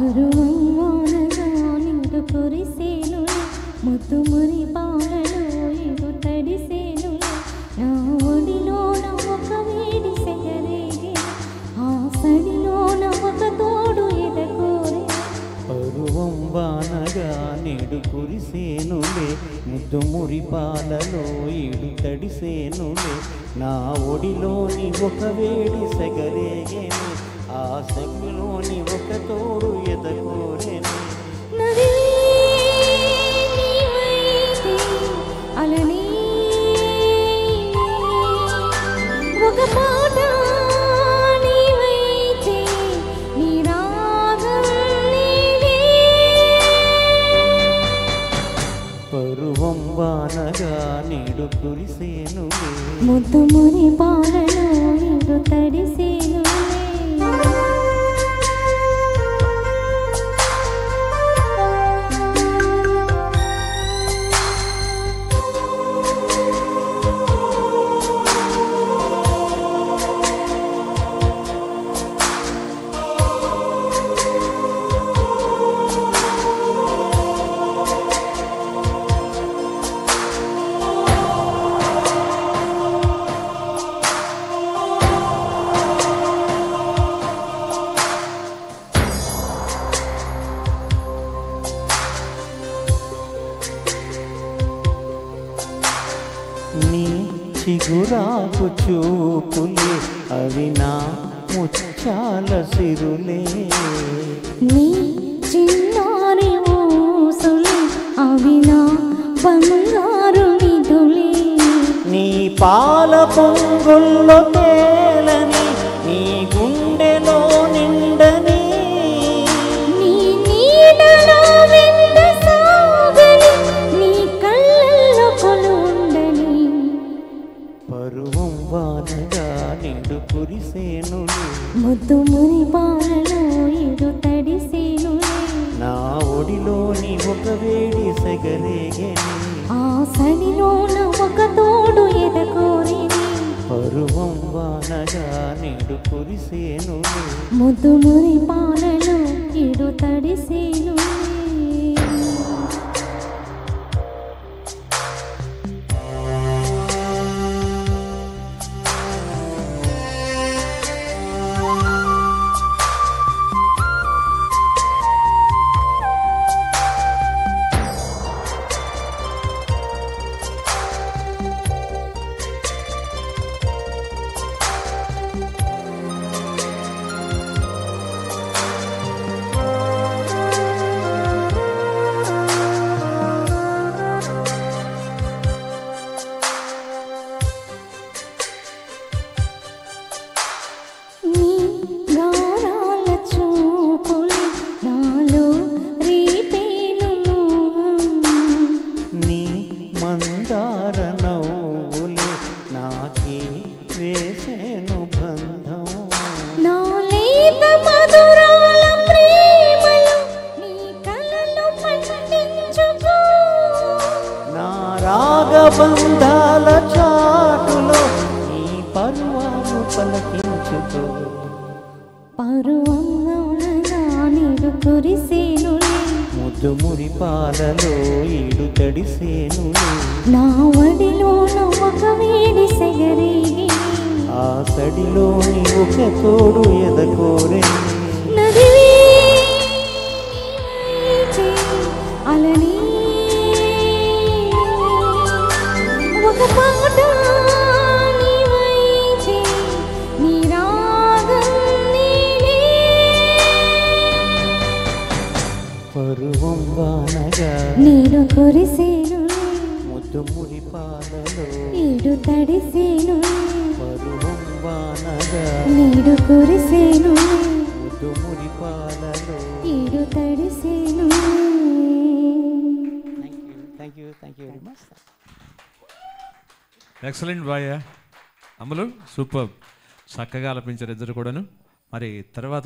పరువమ్మోనగా నిండు కురిసేను ముద్దు మురి పాలలో ఇడు తడిసేను నా ఒడిలోన ఒక వేడి సెగరేగే ఆ సడిలోన ఒక తోడు ఎదకోరే పరువం వానగా నిండు కురిసేనులే ముద్దు మురి పాలలో ఇడు తడిసేనులే నా ఒడిలోని ఒక వేడి సెగరేగేను ఆ సెగలోని ఒక తోడు ఎదకోరేను అలని ఒక పాట నీవైతే నీ రాగం నీవే పరువం వానగా నీడు కురిసేనులే ముద్దు మురి పాలలో ఇడు తడిసేనులే నీ చిగురాకు చూపులే అవి నా ముచ్చాల సిరులే నీ చిన్నారి ఊసులే అవి నా బంగారు నిధులే నీ పాల పొంగుల్లో తేలని నీ గుండెలో నిండని నీ నీడలో వెంట సాగని నీ కళ్ళల్లో కొలుండని పరువం వానగా నిండు కురిసేనులే ముద్దు మురి పాలలో ఇడు తడిసేనులే నా ఒడిలోని ఒక వేడి సెగరేగేని ఆ సడిలోన ఒక తోడు ఎదకోరేని పరువం వానగా నిండు కురిసేనులే ముద్దు మురి పాలలో ఇడు తడిసేనులే మందార నవ్వులే నాకే వేసేను బంధం నా లేత మధురాల ప్రేమలో నీ కలలు పండించుకో నా రాగబంధాల చాటులో నీ పర్వాలు పలకించుకో పరువంగా నీడు కురిసేనులే ముద్దు మురి పాలలో ఈడు తడిసేనులే నా ఒడిలోన ఒక వేడి సెగరేగి ఆ సడిలోని ఒక తోడు ఎదకోరే నదివే అలని ఒక పాట నీవైతే నీ రాగం నీవే పరువం వానగా నీడు కురిసేనులే ముద్దు మురి పాలలో ఈడు తడిసేనులే పరువం వానగా నీడు కురిసేనులే ముద్దు మురి పాలలో ఈడు తడిసేనులే. Thank you very much. Excellent boy అమలు, సూపర్, చక్కగా ఆలపించారు ఇద్దరు కూడాను. మరి తర్వాత